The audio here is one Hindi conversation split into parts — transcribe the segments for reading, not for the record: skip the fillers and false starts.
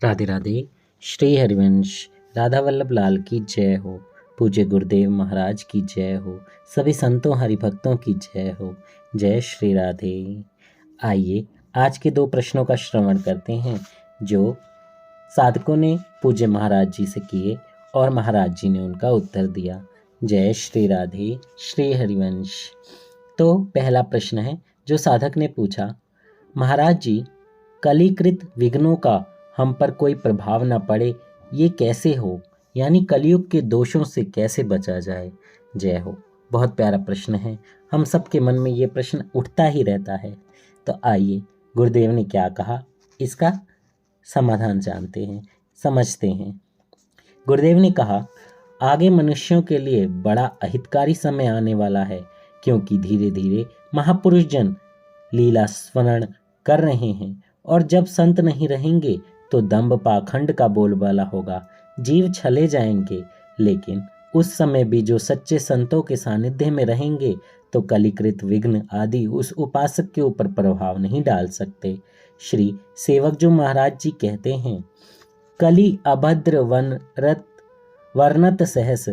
राधे राधे। श्री हरिवंश राधा वल्लभ लाल की जय हो। पूज्य गुरुदेव महाराज की जय हो। सभी संतों हरिभक्तों की जय हो। जय श्री राधे। आइए आज के 2 प्रश्नों का श्रवण करते हैं जो साधकों ने पूज्य महाराज जी से किए और महाराज जी ने उनका उत्तर दिया। जय श्री राधे। श्री हरिवंश। तो पहला प्रश्न है जो साधक ने पूछा, महाराज जी, कलीकृत विघ्नों का हम पर कोई प्रभाव न पड़े, ये कैसे हो? यानी कलयुग के दोषों से कैसे बचा जाए? जय हो। बहुत प्यारा प्रश्न है। हम सबके मन में ये प्रश्न उठता ही रहता है। तो आइए गुरुदेव ने क्या कहा, इसका समाधान जानते हैं, समझते हैं। गुरुदेव ने कहा, आगे मनुष्यों के लिए बड़ा अहितकारी समय आने वाला है, क्योंकि धीरे धीरे महापुरुष जन लीला स्मरण कर रहे हैं और जब संत नहीं रहेंगे तो दंभ पाखंड का बोलबाला होगा, जीव छले जाएंगे। लेकिन उस समय भी जो सच्चे संतों के सानिध्य में रहेंगे तो कलीकृत विघ्न आदि उस उपासक के ऊपर प्रभाव नहीं डाल सकते। श्री सेवक जो महाराज जी कहते हैं, कली अभद्र वर्णत सहस,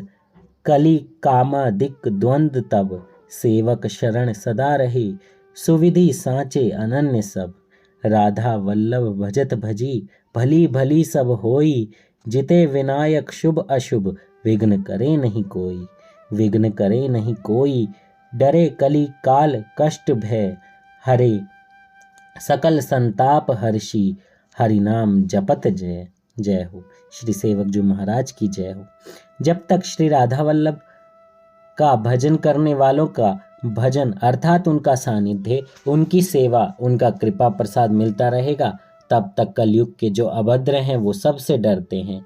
कली कामादिक द्वंद तब, सेवक शरण सदा रहे, सुविधि साँचे अनन्य सब। राधा वल्लभ भजत भजी, भली भली सब होई, जिते विनायक शुभ अशुभ, विघ्न करे नहीं कोई। विघ्न करे नहीं कोई, डरे कली काल कष्ट भय, हरे सकल संताप हर्षि, हरि नाम जपत जय। जय हो। श्री सेवक जो महाराज की जय हो। जब तक श्री राधा वल्लभ का भजन करने वालों का भजन अर्थात उनका सानिध्य, उनकी सेवा, उनका कृपा प्रसाद मिलता रहेगा, तब तक कलयुग के जो अभद्र हैं वो सबसे डरते हैं।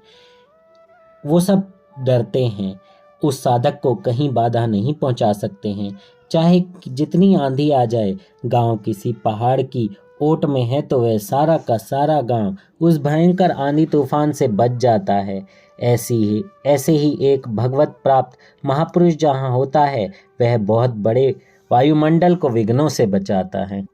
वो सब डरते हैं, उस साधक को कहीं बाधा नहीं पहुंचा सकते हैं। चाहे जितनी आंधी आ जाए, गांव किसी पहाड़ की ओट में है तो वह सारा का सारा गांव उस भयंकर आंधी तूफान से बच जाता है। ऐसे ही एक भगवत प्राप्त महापुरुष जहाँ होता है, वह बहुत बड़े वायुमंडल को विघ्नों से बचाता है।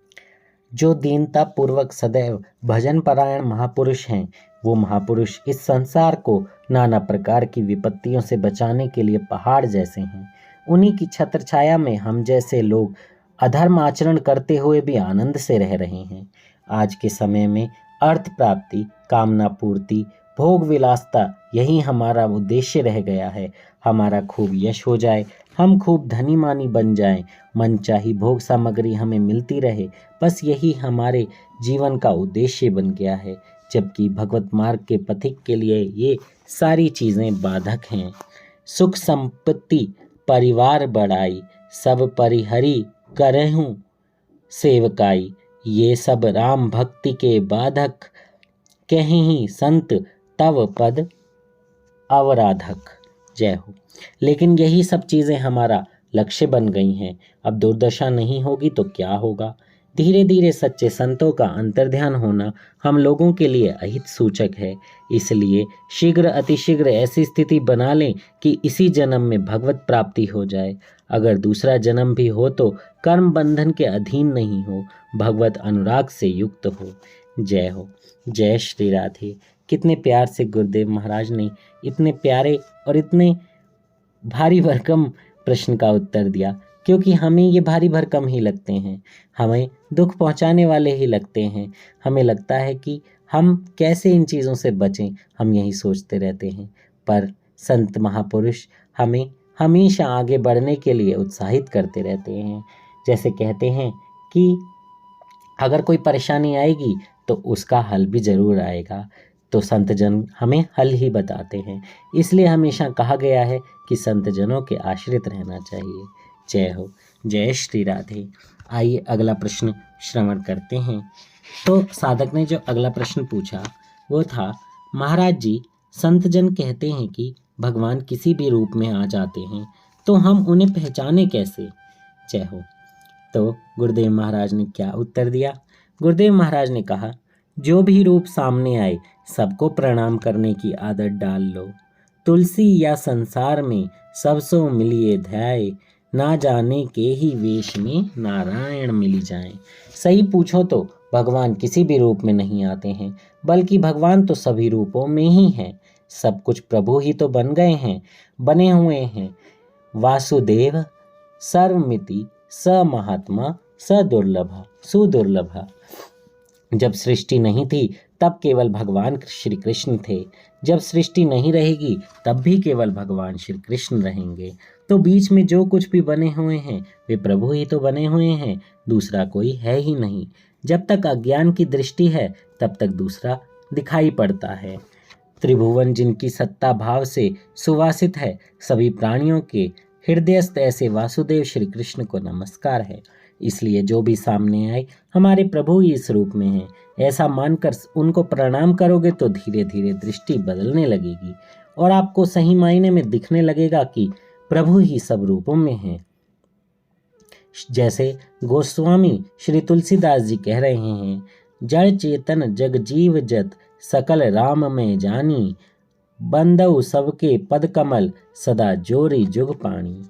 जो दीनता पूर्वक सदैव भजन परायण महापुरुष हैं, वो महापुरुष इस संसार को नाना प्रकार की विपत्तियों से बचाने के लिए पहाड़ जैसे हैं। उन्हीं की छत्र छाया में हम जैसे लोग अधर्म आचरण करते हुए भी आनंद से रह रहे हैं। आज के समय में अर्थ प्राप्ति, कामना पूर्ति, भोग विलासता, यही हमारा उद्देश्य रह गया है। हमारा खूब यश हो जाए, हम खूब धनी मानी बन जाएं, मनचाही भोग सामग्री हमें मिलती रहे, बस यही हमारे जीवन का उद्देश्य बन गया है। जबकि भगवत मार्ग के पथिक के लिए ये सारी चीज़ें बाधक हैं। सुख संपत्ति परिवार बढ़ाई, सब परिहरी करहूँ सेवकाई, ये सब राम भक्ति के बाधक, कहीं संत तव पद अवराधक। जय हो। लेकिन यही सब चीज़ें हमारा लक्ष्य बन गई हैं। अब दुर्दशा नहीं होगी तो क्या होगा? धीरे धीरे सच्चे संतों का अंतर्ध्यान होना हम लोगों के लिए अहित सूचक है। इसलिए शीघ्र अतिशीघ्र ऐसी स्थिति बना लें कि इसी जन्म में भगवत प्राप्ति हो जाए। अगर दूसरा जन्म भी हो तो कर्म बंधन के अधीन नहीं हो, भगवत अनुराग से युक्त हो। जय हो। जय श्री राधे। कितने प्यार से गुरुदेव महाराज ने इतने प्यारे और इतने भारी भरकम प्रश्न का उत्तर दिया, क्योंकि हमें ये भारी भरकम ही लगते हैं, हमें दुख पहुंचाने वाले ही लगते हैं। हमें लगता है कि हम कैसे इन चीज़ों से बचें, हम यही सोचते रहते हैं। पर संत महापुरुष हमें हमेशा आगे बढ़ने के लिए उत्साहित करते रहते हैं। जैसे कहते हैं कि अगर कोई परेशानी आएगी तो उसका हल भी ज़रूर आएगा, तो संत जन हमें हल ही बताते हैं। इसलिए हमेशा कहा गया है कि संत जनों के आश्रित रहना चाहिए। जय हो। जय श्री राधे। आइए अगला प्रश्न श्रवण करते हैं। तो साधक ने जो अगला प्रश्न पूछा वो था, महाराज जी, संत जन कहते हैं कि भगवान किसी भी रूप में आ जाते हैं, तो हम उन्हें पहचाने कैसे? जय हो। तो गुरुदेव महाराज ने क्या उत्तर दिया? गुरुदेव महाराज ने कहा, जो भी रूप सामने आए सबको प्रणाम करने की आदत डाल लो। तुलसी या संसार में सबसो मिलिए ध्याय, ना जाने के ही वेश में नारायण मिली जाए। सही पूछो तो भगवान किसी भी रूप में नहीं आते हैं, बल्कि भगवान तो सभी रूपों में ही हैं। सब कुछ प्रभु ही तो बन गए हैं, बने हुए हैं। वासुदेव सर्वमिति स महात्मा स दुर्लभ सुदुर्लभ। जब सृष्टि नहीं थी तब केवल भगवान श्री कृष्ण थे, जब सृष्टि नहीं रहेगी तब भी केवल भगवान श्री कृष्ण रहेंगे। तो बीच में जो कुछ भी बने हुए हैं वे प्रभु ही तो बने हुए हैं, दूसरा कोई है ही नहीं। जब तक अज्ञान की दृष्टि है तब तक दूसरा दिखाई पड़ता है। त्रिभुवन जिनकी सत्ता भाव से सुवासित है, सभी प्राणियों के हृदयस्थ ऐसे वासुदेव श्री कृष्ण को नमस्कार है। इसलिए जो भी सामने आए हमारे प्रभु ही इस रूप में हैं, ऐसा मानकर उनको प्रणाम करोगे तो धीरे धीरे दृष्टि बदलने लगेगी और आपको सही मायने में दिखने लगेगा कि प्रभु ही सब रूपों में हैं। जैसे गोस्वामी श्री तुलसीदास जी कह रहे हैं, जड़ चेतन जग जीव जत सकल राम में जानी, बंदउ सबके पद कमल सदा जोरी जुग पानी।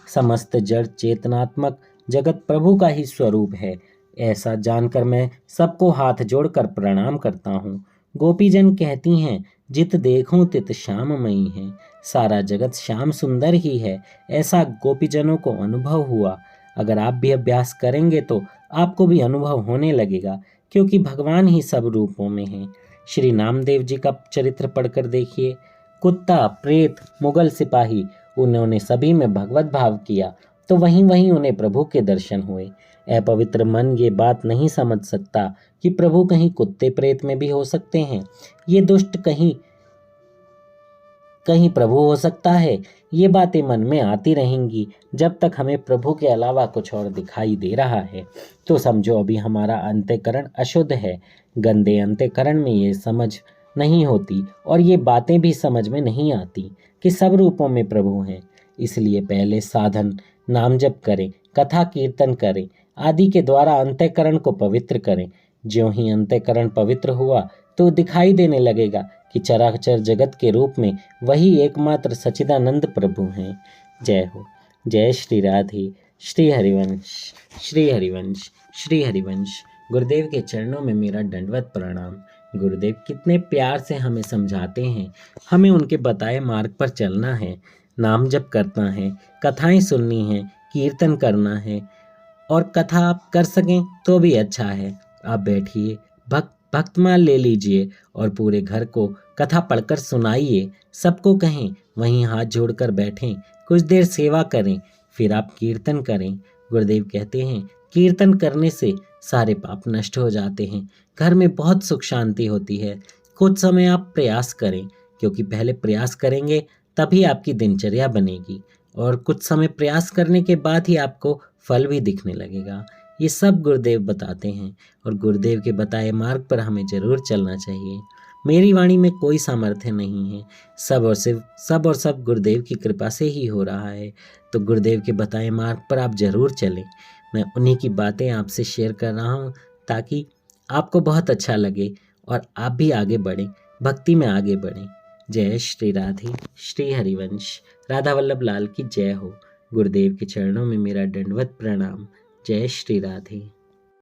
समस्त जड़ चेतनात्मक जगत प्रभु का ही स्वरूप है, ऐसा जानकर मैं सबको हाथ जोड़कर प्रणाम करता हूँ। गोपीजन कहती हैं, जित देखूं तित श्याममयी है, सारा जगत श्याम सुंदर ही है, ऐसा गोपीजनों को अनुभव हुआ। अगर आप भी अभ्यास करेंगे तो आपको भी अनुभव होने लगेगा, क्योंकि भगवान ही सब रूपों में हैं। श्री नामदेव जी का चरित्र पढ़कर देखिए। कुत्ता, प्रेत, मुगल सिपाही, उन्होंने सभी में भगवत भाव किया तो वहीं वहीं उन्हें प्रभु के दर्शन हुए। अपवित्र मन ये बात नहीं समझ सकता कि प्रभु कहीं कुत्ते प्रेत में भी हो सकते हैं, ये दुष्ट कहीं कहीं प्रभु हो सकता है। ये बातें मन में आती रहेंगी जब तक हमें प्रभु के अलावा कुछ और दिखाई दे रहा है। तो समझो अभी हमारा अंतःकरण अशुद्ध है। गंदे अंतःकरण में ये समझ नहीं होती और ये बातें भी समझ में नहीं आती कि सब रूपों में प्रभु हैं। इसलिए पहले साधन नाम जप करें, कथा कीर्तन करें, आदि के द्वारा अंतःकरण को पवित्र करें। ज्यों ही अंतःकरण पवित्र हुआ तो दिखाई देने लगेगा कि चराचर जगत के रूप में वही एकमात्र सच्चिदानंद प्रभु हैं। जय हो। जय श्री राधे। श्री हरिवंश, श्री हरिवंश, श्री हरिवंश। गुरुदेव के चरणों में मेरा दंडवत प्रणाम। गुरुदेव कितने प्यार से हमें समझाते हैं, हमें उनके बताए मार्ग पर चलना है, नाम जप करना है, कथाएं सुननी है, कीर्तन करना है। और कथा आप कर सकें तो भी अच्छा है। आप बैठिए, भक्तमाल ले लीजिए और पूरे घर को कथा पढ़कर सुनाइए। सबको कहें, वहीं हाथ जोड़कर बैठें, कुछ देर सेवा करें, फिर आप कीर्तन करें। गुरुदेव कहते हैं कीर्तन करने से सारे पाप नष्ट हो जाते हैं, घर में बहुत सुख शांति होती है। कुछ समय आप प्रयास करें, क्योंकि पहले प्रयास करेंगे तभी आपकी दिनचर्या बनेगी और कुछ समय प्रयास करने के बाद ही आपको फल भी दिखने लगेगा। ये सब गुरुदेव बताते हैं और गुरुदेव के बताए मार्ग पर हमें जरूर चलना चाहिए। मेरी वाणी में कोई सामर्थ्य नहीं है, सब और सब गुरुदेव की कृपा से ही हो रहा है। तो गुरुदेव के बताए मार्ग पर आप जरूर चलें। मैं उन्हीं की बातें आपसे शेयर कर रहा हूँ ताकि आपको बहुत अच्छा लगे और आप भी आगे बढ़ें, भक्ति में आगे बढ़ें। जय श्री राधे। श्री हरिवंश। राधा वल्लभ लाल की जय हो। गुरुदेव के चरणों में मेरा दंडवत प्रणाम। जय श्री राधे।